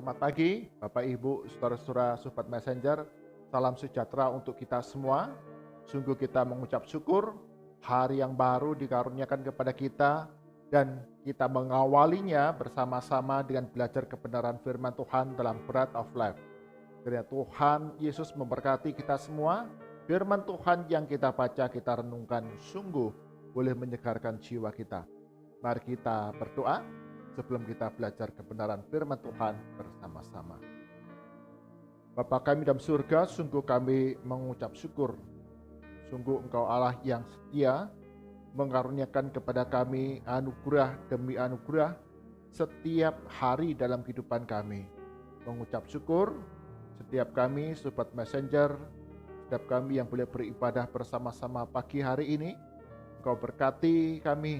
Selamat pagi, Bapak Ibu, saudara-saudara, sobat messenger. Salam sejahtera untuk kita semua. Sungguh kita mengucap syukur, hari yang baru dikaruniakan kepada kita, dan kita mengawalinya bersama-sama dengan belajar kebenaran firman Tuhan dalam Bread of Life. Kiranya Tuhan Yesus memberkati kita semua. Firman Tuhan yang kita baca, kita renungkan, sungguh boleh menyegarkan jiwa kita. Mari kita berdoa sebelum kita belajar kebenaran firman Tuhan bersama-sama. Bapa kami dalam surga, sungguh kami mengucap syukur. Sungguh Engkau Allah yang setia, mengaruniakan kepada kami anugerah demi anugerah setiap hari dalam kehidupan kami. Mengucap syukur setiap kami, sobat messenger, setiap kami yang boleh beribadah bersama-sama pagi hari ini. Engkau berkati kami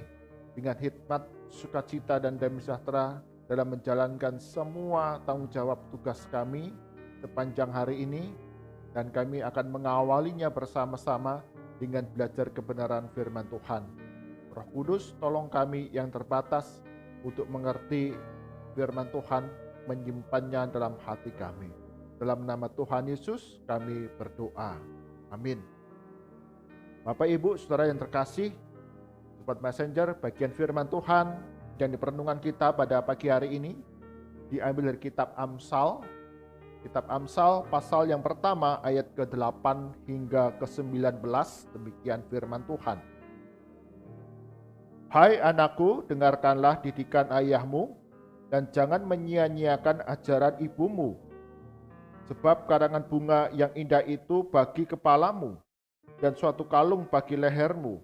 dengan hikmat, sukacita, dan damai sejahtera dalam menjalankan semua tanggung jawab tugas kami sepanjang hari ini, dan kami akan mengawalinya bersama-sama dengan belajar kebenaran firman Tuhan. Roh Kudus, tolong kami yang terbatas untuk mengerti firman Tuhan, menyimpannya dalam hati kami. Dalam nama Tuhan Yesus kami berdoa. Amin. Bapak, Ibu, saudara yang terkasih, Sobat Messenger, bagian firman Tuhan yang diperenungan kita pada pagi hari ini diambil dari kitab Amsal. Kitab Amsal pasal yang pertama ayat ke-8 hingga ke-19, demikian firman Tuhan. Hai anakku, dengarkanlah didikan ayahmu dan jangan menyia-nyiakan ajaran ibumu. Sebab karangan bunga yang indah itu bagi kepalamu dan suatu kalung bagi lehermu.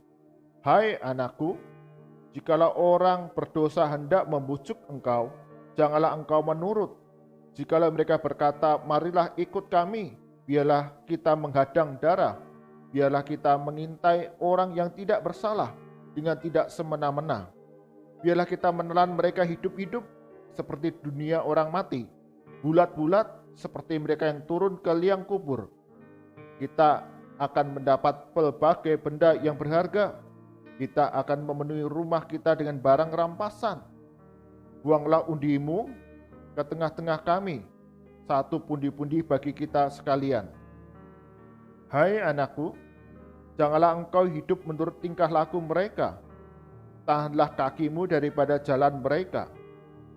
Hai anakku, jikalau orang berdosa hendak membujuk engkau, janganlah engkau menurut. Jikalau mereka berkata, marilah ikut kami, biarlah kita menghadang darah, biarlah kita mengintai orang yang tidak bersalah dengan tidak semena-mena. Biarlah kita menelan mereka hidup-hidup seperti dunia orang mati, bulat-bulat seperti mereka yang turun ke liang kubur. Kita akan mendapat pelbagai benda yang berharga. Kita akan memenuhi rumah kita dengan barang rampasan. Buanglah undimu ke tengah-tengah kami, satu pundi-pundi bagi kita sekalian. Hai anakku, janganlah engkau hidup menurut tingkah laku mereka. Tahanlah kakimu daripada jalan mereka,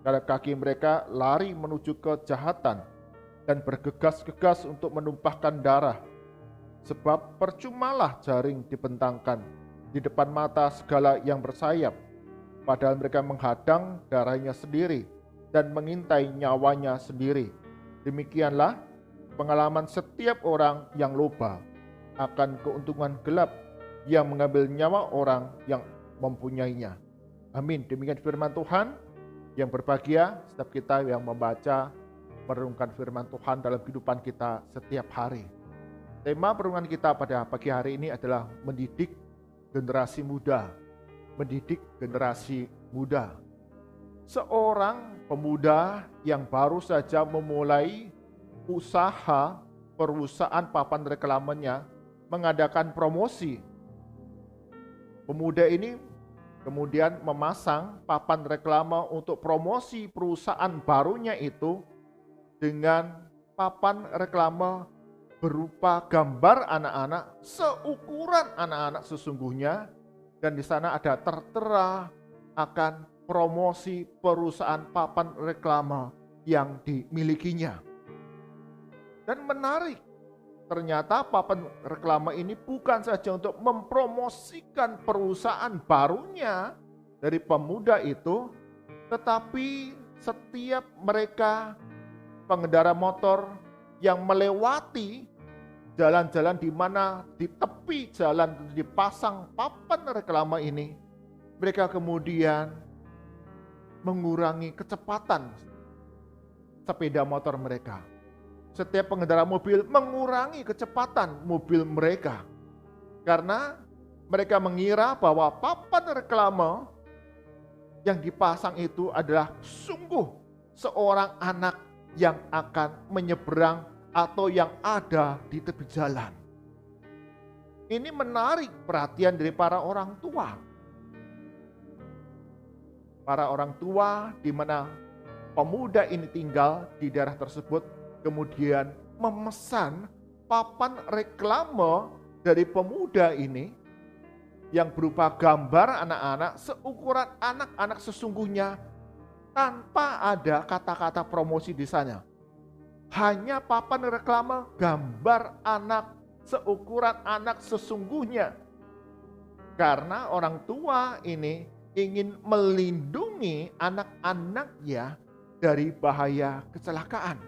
karena kaki mereka lari menuju kejahatan dan bergegas-gegas untuk menumpahkan darah. Sebab percumalah jaring dibentangkan di depan mata segala yang bersayap, padahal mereka menghadang darahnya sendiri dan mengintai nyawanya sendiri. Demikianlah pengalaman setiap orang yang loba akan keuntungan gelap yang mengambil nyawa orang yang mempunyainya. Amin. Demikian firman Tuhan. Yang berbahagia setiap kita yang membaca, merenungkan firman Tuhan dalam kehidupan kita setiap hari. Tema perenungan kita pada pagi hari ini adalah mendidik generasi muda. Mendidik generasi muda. Seorang pemuda yang baru saja memulai usaha perusahaan papan reklamenya mengadakan promosi. Pemuda ini kemudian memasang papan reklame untuk promosi perusahaan barunya itu dengan papan reklame berupa gambar anak-anak seukuran anak-anak sesungguhnya, dan di sana ada tertera akan promosi perusahaan papan reklame yang dimilikinya. Dan menarik, ternyata papan reklame ini bukan saja untuk mempromosikan perusahaan barunya dari pemuda itu, tetapi setiap mereka pengendara motor yang melewati jalan-jalan di mana di tepi jalan dipasang papan reklame ini, mereka kemudian mengurangi kecepatan sepeda motor mereka. Setiap pengendara mobil mengurangi kecepatan mobil mereka karena mereka mengira bahwa papan reklame yang dipasang itu adalah sungguh seorang anak yang akan menyeberang atau yang ada di tepi jalan. Ini menarik perhatian dari para orang tua. Para orang tua di mana pemuda ini tinggal di daerah tersebut, kemudian memesan papan reklame dari pemuda ini yang berupa gambar anak-anak seukuran anak-anak sesungguhnya tanpa ada kata-kata promosi di sana. Hanya papan reklame gambar anak seukuran anak sesungguhnya. Karena orang tua ini ingin melindungi anak-anaknya dari bahaya kecelakaan.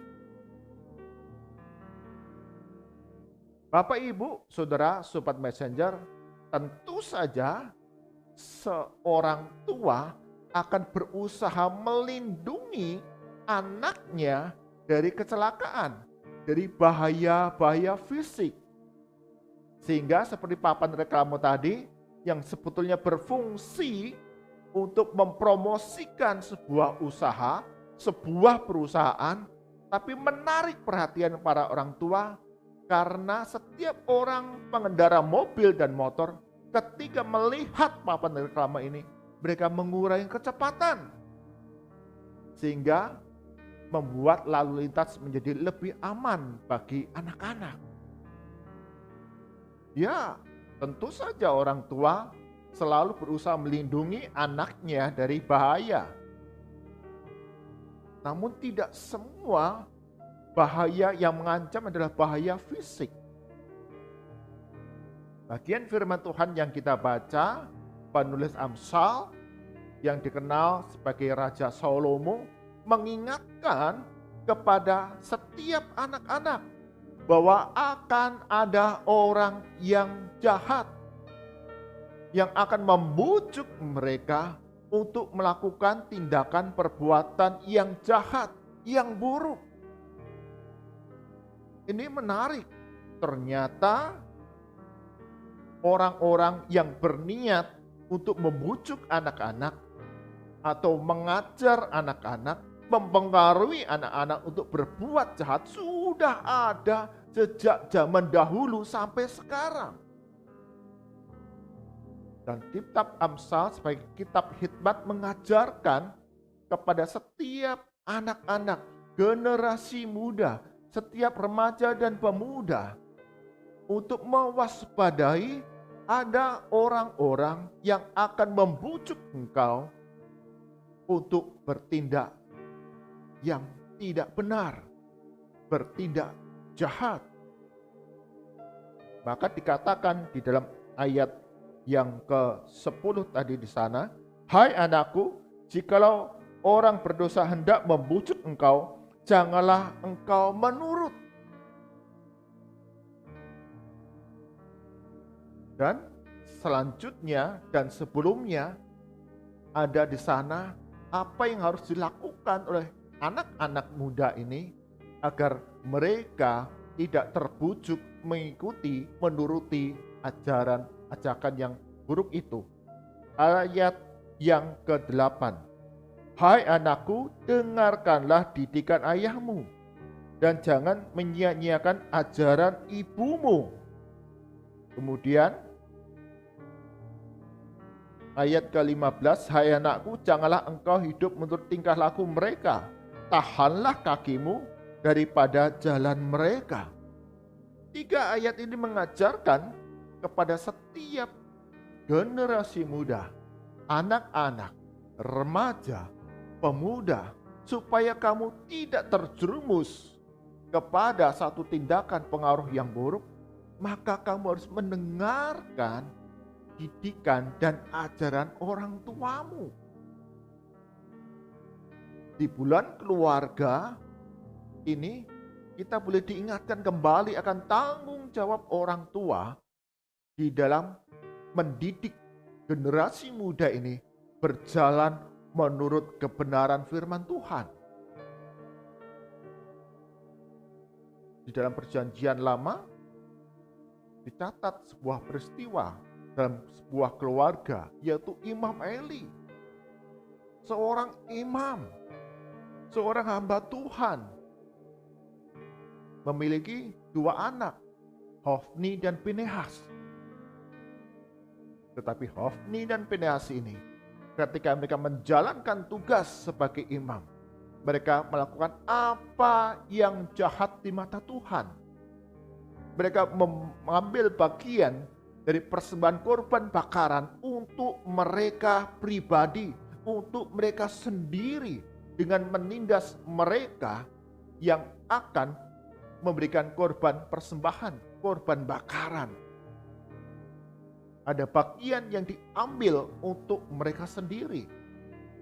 Bapak, Ibu, Saudara, Sobat Messenger, tentu saja seorang tua akan berusaha melindungi anaknya dari kecelakaan, dari bahaya-bahaya fisik. Sehingga seperti papan reklame tadi yang sebetulnya berfungsi untuk mempromosikan sebuah usaha, sebuah perusahaan, tapi menarik perhatian para orang tua karena setiap orang pengendara mobil dan motor ketika melihat papan reklame ini, mereka mengurangi kecepatan sehingga membuat lalu lintas menjadi lebih aman bagi anak-anak. Ya, tentu saja orang tua selalu berusaha melindungi anaknya dari bahaya. Namun tidak semua bahaya yang mengancam adalah bahaya fisik. Bagian firman Tuhan yang kita baca, penulis Amsal yang dikenal sebagai Raja Salomo mengingatkan kepada setiap anak-anak bahwa akan ada orang yang jahat yang akan membujuk mereka untuk melakukan tindakan perbuatan yang jahat, yang buruk. Ini menarik. Ternyata orang-orang yang berniat untuk membujuk anak-anak atau mengajar anak-anak, mempengaruhi anak-anak untuk berbuat jahat sudah ada sejak zaman dahulu sampai sekarang. Dan kitab Amsal sebagai kitab hikmat mengajarkan kepada setiap anak-anak, generasi muda, setiap remaja dan pemuda untuk mewaspadai ada orang-orang yang akan membujuk engkau untuk bertindak yang tidak benar, bertindak jahat. Maka dikatakan di dalam ayat yang ke-10 tadi di sana, hai anakku, jikalau orang berdosa hendak membujuk engkau, janganlah engkau menurut. Dan selanjutnya dan sebelumnya ada di sana apa yang harus dilakukan oleh anak-anak muda ini agar mereka tidak terbujuk mengikuti, menuruti ajakan yang buruk itu. Ayat yang ke-8. Hai anakku, dengarkanlah didikan ayahmu dan jangan menyia-nyiakan ajaran ibumu. Kemudian ayat ke-15, hai anakku, janganlah engkau hidup menurut tingkah laku mereka. Tahanlah kakimu daripada jalan mereka. 3 ayat ini mengajarkan kepada setiap generasi muda, anak-anak, remaja, pemuda, supaya kamu tidak terjerumus kepada satu tindakan pengaruh yang buruk, maka kamu harus mendengarkan didikan dan ajaran orang tuamu. Di bulan keluarga ini kita boleh diingatkan kembali akan tanggung jawab orang tua di dalam mendidik generasi muda ini berjalan menurut kebenaran firman Tuhan. Di dalam perjanjian lama dicatat sebuah peristiwa dalam sebuah keluarga, yaitu Imam Eli. Seorang imam, seorang hamba Tuhan, memiliki 2 anak, Hofni dan Pinehas. Tetapi Hofni dan Pinehas ini ketika mereka menjalankan tugas sebagai imam, Mereka melakukan apa yang jahat di mata Tuhan. Mereka mengambil bagian dari persembahan korban bakaran untuk mereka pribadi, untuk mereka sendiri, dengan menindas mereka yang akan memberikan korban persembahan, korban bakaran. Ada bagian yang diambil untuk mereka sendiri.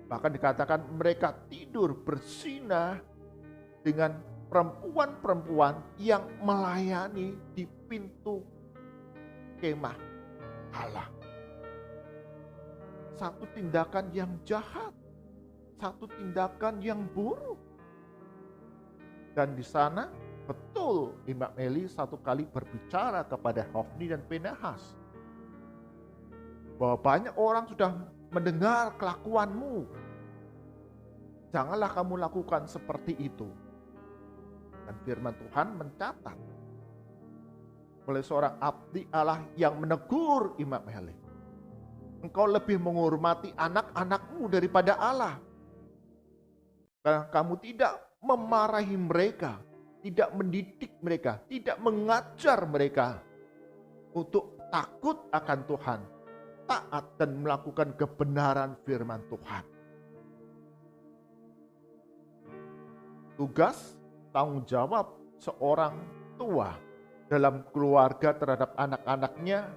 Bahkan dikatakan mereka tidur berzina dengan perempuan-perempuan yang melayani di pintu kemah Allah. Satu tindakan yang jahat, satu tindakan yang buruk. Dan di sana betul Imam Eli satu kali berbicara kepada Hofni dan Pinehas bahwa banyak orang sudah mendengar kelakuanmu. Janganlah kamu lakukan seperti itu. Dan firman Tuhan mencatat oleh seorang abdi Allah yang menegur Imam Eli. Engkau lebih menghormati anak-anakmu daripada Allah. Karena kamu tidak memarahi mereka, tidak mendidik mereka, tidak mengajar mereka untuk takut akan Tuhan, taat dan melakukan kebenaran firman Tuhan. Tugas, tanggung jawab seorang tua dalam keluarga terhadap anak-anaknya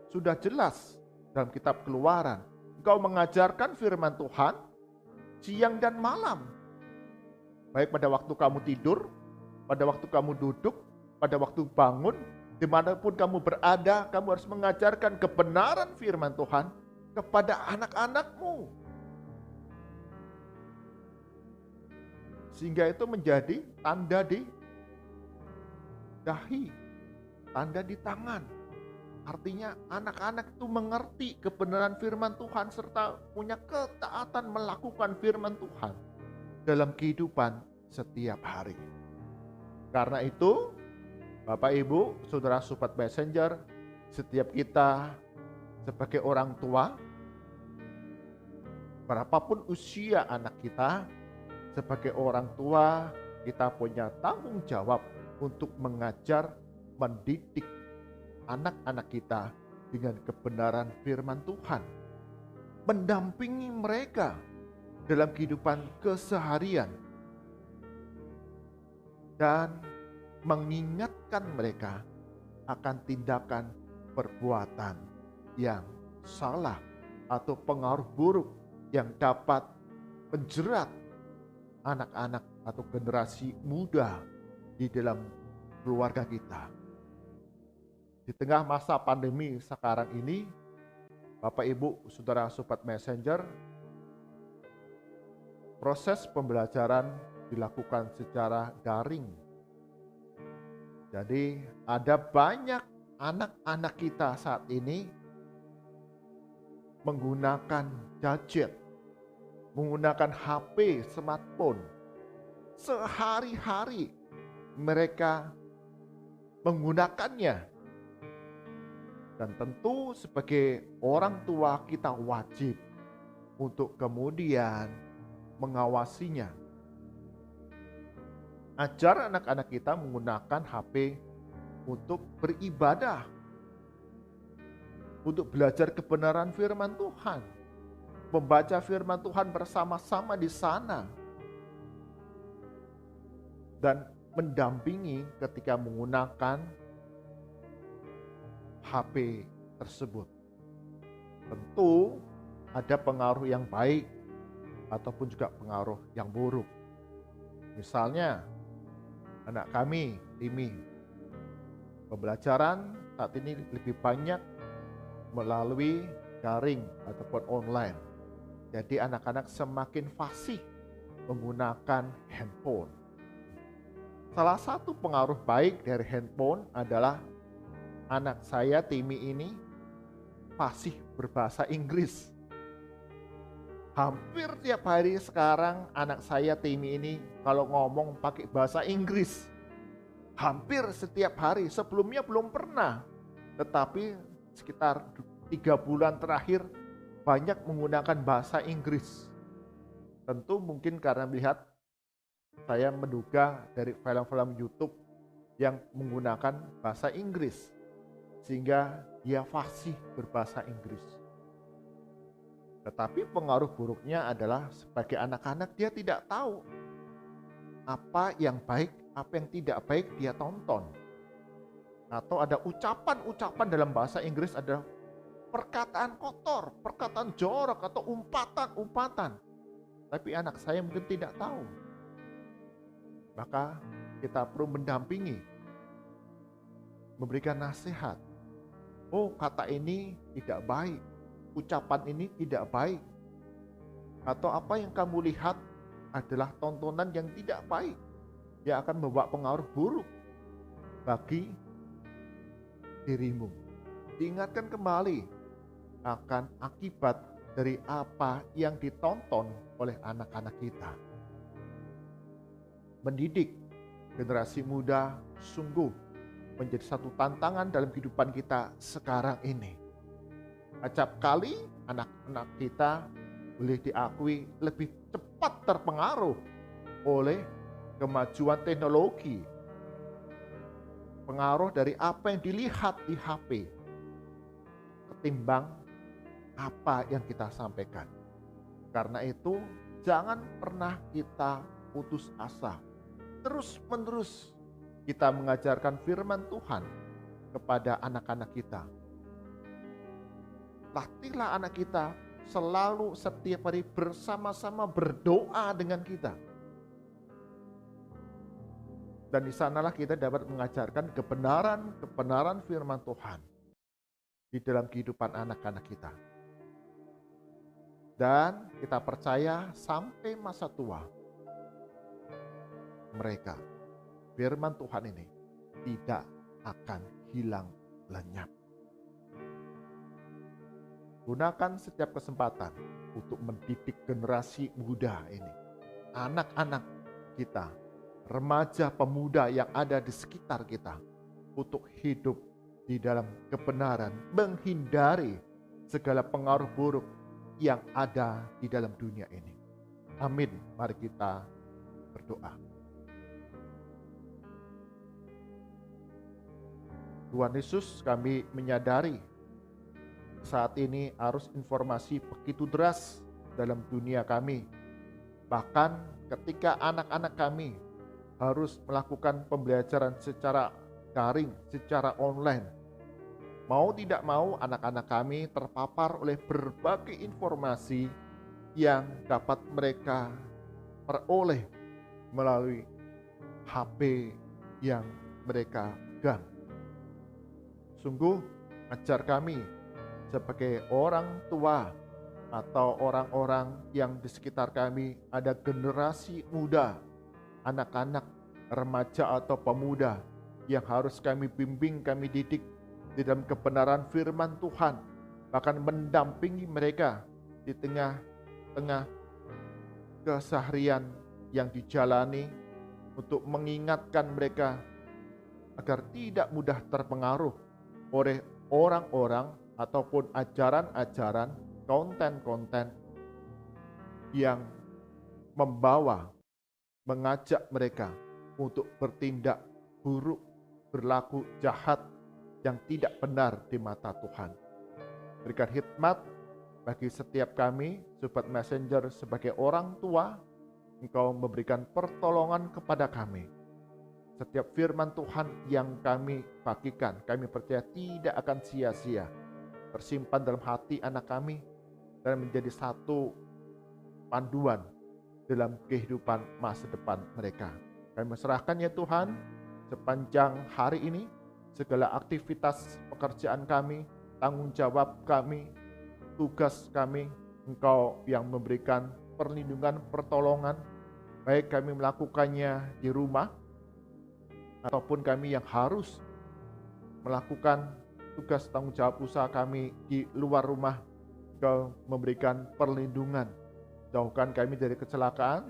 sudah jelas dalam kitab Keluaran. Engkau mengajarkan firman Tuhan siang dan malam. Baik pada waktu kamu tidur, pada waktu kamu duduk, pada waktu bangun, dimanapun kamu berada, kamu harus mengajarkan kebenaran firman Tuhan kepada anak-anakmu. Sehingga itu menjadi tanda di dahi, tanda di tangan. Artinya anak-anak itu mengerti kebenaran firman Tuhan serta punya ketaatan melakukan firman Tuhan dalam kehidupan setiap hari. Karena itu, Bapak Ibu, Saudara Sobat Messenger, setiap kita sebagai orang tua, berapapun usia anak kita, sebagai orang tua kita punya tanggung jawab untuk mengajar, mendidik anak-anak kita dengan kebenaran firman Tuhan. Mendampingi mereka dalam kehidupan keseharian. Dan mengingatkan mereka akan tindakan perbuatan yang salah atau pengaruh buruk yang dapat menjerat anak-anak atau generasi muda di dalam keluarga kita. Di tengah masa pandemi sekarang ini, Bapak Ibu, Saudara Sobat Messenger, proses pembelajaran dilakukan secara daring. Jadi ada banyak anak-anak kita saat ini menggunakan gadget, menggunakan HP, smartphone. Sehari-hari mereka menggunakannya. Dan tentu sebagai orang tua kita wajib untuk kemudian mengawasinya. Ajar anak-anak kita menggunakan HP untuk beribadah, untuk belajar kebenaran firman Tuhan, membaca firman Tuhan bersama-sama di sana, dan mendampingi ketika menggunakan HP tersebut. Tentu ada pengaruh yang baik ataupun juga pengaruh yang buruk. Misalnya anak kami, Timi, pembelajaran saat ini lebih banyak melalui daring ataupun online. Jadi anak-anak semakin fasih menggunakan handphone. Salah satu pengaruh baik dari handphone adalah anak saya, Timi ini, fasih berbahasa Inggris. Hampir tiap hari sekarang anak saya, Timi ini, kalau ngomong pakai bahasa Inggris. Hampir setiap hari, sebelumnya belum pernah. Tetapi sekitar 3 bulan terakhir banyak menggunakan bahasa Inggris. Tentu mungkin karena melihat, saya menduga dari film-film YouTube yang menggunakan bahasa Inggris, sehingga dia fasih berbahasa Inggris. Tetapi pengaruh buruknya adalah sebagai anak-anak dia tidak tahu apa yang baik, apa yang tidak baik dia tonton. Atau ada ucapan-ucapan dalam bahasa Inggris, ada perkataan kotor, perkataan jorok, atau umpatan-umpatan. Tapi anak saya mungkin tidak tahu. Maka kita perlu mendampingi, memberikan nasihat. Oh, kata ini tidak baik, ucapan ini tidak baik. Atau apa yang kamu lihat adalah tontonan yang tidak baik, yang akan membawa pengaruh buruk bagi dirimu. Diingatkan kembali akan akibat dari apa yang ditonton oleh anak-anak kita. Mendidik generasi muda sungguh menjadi satu tantangan dalam kehidupan kita sekarang ini. Acap kali anak-anak kita boleh diakui lebih cepat terpengaruh oleh kemajuan teknologi, pengaruh dari apa yang dilihat di HP, ketimbang apa yang kita sampaikan. Karena itu, jangan pernah kita putus asa. Terus-menerus kita mengajarkan firman Tuhan kepada anak-anak kita. Latihlah anak kita selalu setiap hari bersama-sama berdoa dengan kita. Dan di sanalah kita dapat mengajarkan kebenaran firman Tuhan di dalam kehidupan anak-anak kita. Dan kita percaya sampai masa tua, mereka, firman Tuhan ini tidak akan hilang lenyap. Gunakan setiap kesempatan untuk mendidik generasi muda ini, anak-anak kita, remaja pemuda yang ada di sekitar kita, untuk hidup di dalam kebenaran, menghindari segala pengaruh buruk yang ada di dalam dunia ini. Amin. Mari kita berdoa. Tuhan Yesus, kami menyadari saat ini arus informasi begitu deras dalam dunia kami. Bahkan ketika anak-anak kami harus melakukan pembelajaran secara daring, secara online, mau tidak mau anak-anak kami terpapar oleh berbagai informasi yang dapat mereka peroleh melalui HP yang mereka pegang. Sungguh ajar kami sebagai orang tua atau orang-orang yang di sekitar kami, ada generasi muda, anak-anak, remaja atau pemuda yang harus kami bimbing, kami didik di dalam kebenaran firman Tuhan, bahkan mendampingi mereka di tengah-tengah keseharian yang dijalani, untuk mengingatkan mereka agar tidak mudah terpengaruh oleh orang-orang ataupun ajaran-ajaran, konten-konten yang mengajak mereka untuk bertindak buruk, berlaku jahat yang tidak benar di mata Tuhan. Berikan hikmat bagi setiap kami, Sobat Messenger, sebagai orang tua, Engkau memberikan pertolongan kepada kami. Setiap firman Tuhan yang kami bagikan, kami percaya tidak akan sia-sia, tersimpan dalam hati anak kami dan menjadi satu panduan dalam kehidupan masa depan mereka. Kami serahkan ya Tuhan, sepanjang hari ini, segala aktivitas pekerjaan kami, tanggung jawab kami, tugas kami, Engkau yang memberikan perlindungan, pertolongan, baik kami melakukannya di rumah, ataupun kami yang harus melakukan tugas tanggung jawab usaha kami di luar rumah. Engkau memberikan perlindungan, jauhkan kami dari kecelakaan,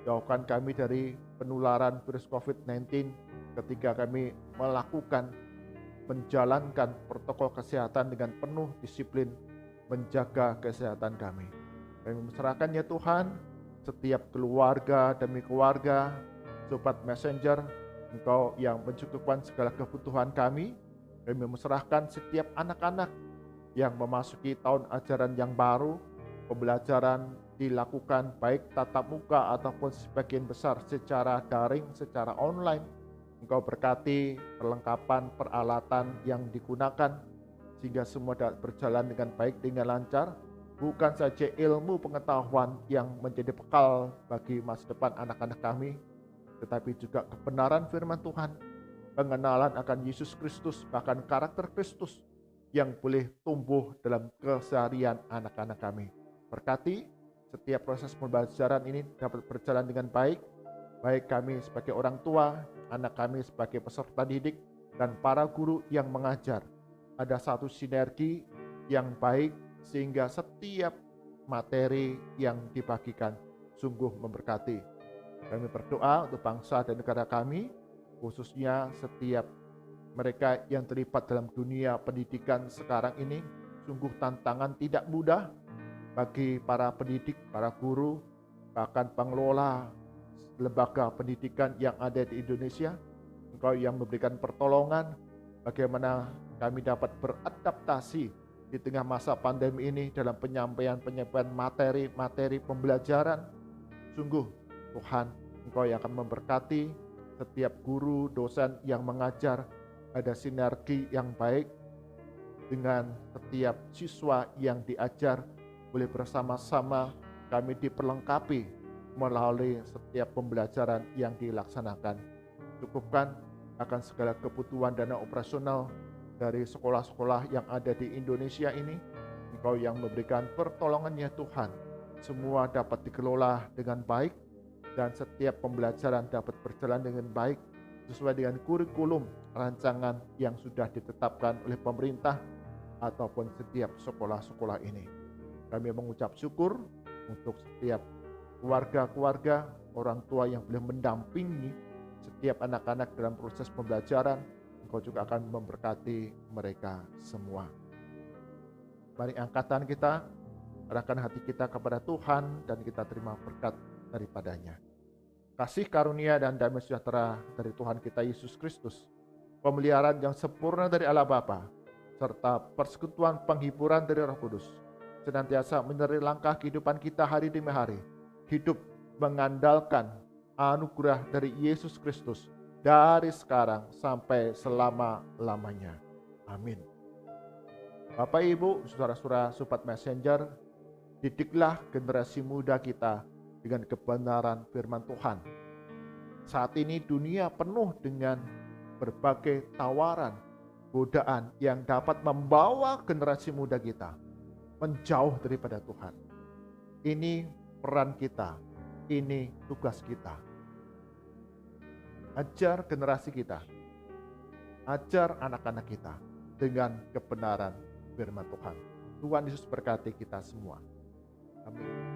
jauhkan kami dari penularan virus COVID-19 ketika kami menjalankan protokol kesehatan dengan penuh disiplin menjaga kesehatan kami. Kami serahkan ya Tuhan, setiap keluarga demi keluarga, Sobat Messenger, Engkau yang mencukupkan segala kebutuhan kami. Kami menyerahkan setiap anak-anak yang memasuki tahun ajaran yang baru, pembelajaran dilakukan baik tatap muka ataupun sebagian besar secara daring, secara online. Engkau berkati perlengkapan peralatan yang digunakan sehingga semua dapat berjalan dengan baik, dengan lancar. Bukan saja ilmu pengetahuan yang menjadi bekal bagi masa depan anak-anak kami, tetapi juga kebenaran firman Tuhan, pengenalan akan Yesus Kristus, bahkan karakter Kristus yang boleh tumbuh dalam keseharian anak-anak kami. Berkati setiap proses pembelajaran ini dapat berjalan dengan baik, baik kami sebagai orang tua, anak kami sebagai peserta didik, dan para guru yang mengajar. Ada satu sinergi yang baik sehingga setiap materi yang dibagikan sungguh memberkati. Kami berdoa untuk bangsa dan negara kami, khususnya setiap mereka yang terlibat dalam dunia pendidikan sekarang ini. Sungguh tantangan tidak mudah bagi para pendidik, para guru, bahkan pengelola lembaga pendidikan yang ada di Indonesia. Engkau yang memberikan pertolongan bagaimana kami dapat beradaptasi di tengah masa pandemi ini dalam penyampaian materi pembelajaran. Sungguh Tuhan, Engkau yang akan memberkati setiap guru, dosen yang mengajar. Ada sinergi yang baik dengan setiap siswa yang diajar, boleh bersama-sama kami diperlengkapi melalui setiap pembelajaran yang dilaksanakan. Cukupkan akan segala kebutuhan dana operasional dari sekolah-sekolah yang ada di Indonesia ini. Engkau yang memberikan pertolongannya Tuhan, semua dapat dikelola dengan baik dan setiap pembelajaran dapat berjalan dengan baik sesuai dengan kurikulum rancangan yang sudah ditetapkan oleh pemerintah ataupun setiap sekolah-sekolah ini. Kami mengucap syukur untuk setiap keluarga-keluarga, orang tua yang boleh mendampingi setiap anak-anak dalam proses pembelajaran. Engkau juga akan memberkati mereka semua. Mari angkatan kita, arahkan hati kita kepada Tuhan dan kita terima berkat daripadanya. Kasih karunia dan damai sejahtera dari Tuhan kita Yesus Kristus, pemeliharaan yang sempurna dari Allah Bapa, serta persekutuan penghiburan dari Roh Kudus, senantiasa menyertai langkah kehidupan kita hari demi hari. Hidup mengandalkan anugerah dari Yesus Kristus dari sekarang sampai selama-lamanya. Amin. Bapak, Ibu, saudara-saudara Sobat Messenger, didiklah generasi muda kita dengan kebenaran firman Tuhan. Saat ini dunia penuh dengan berbagai tawaran, godaan yang dapat membawa generasi muda kita menjauh daripada Tuhan. Ini peran kita, ini tugas kita. Ajar generasi kita, ajar anak-anak kita dengan kebenaran firman Tuhan. Tuhan Yesus berkati kita semua. Amin.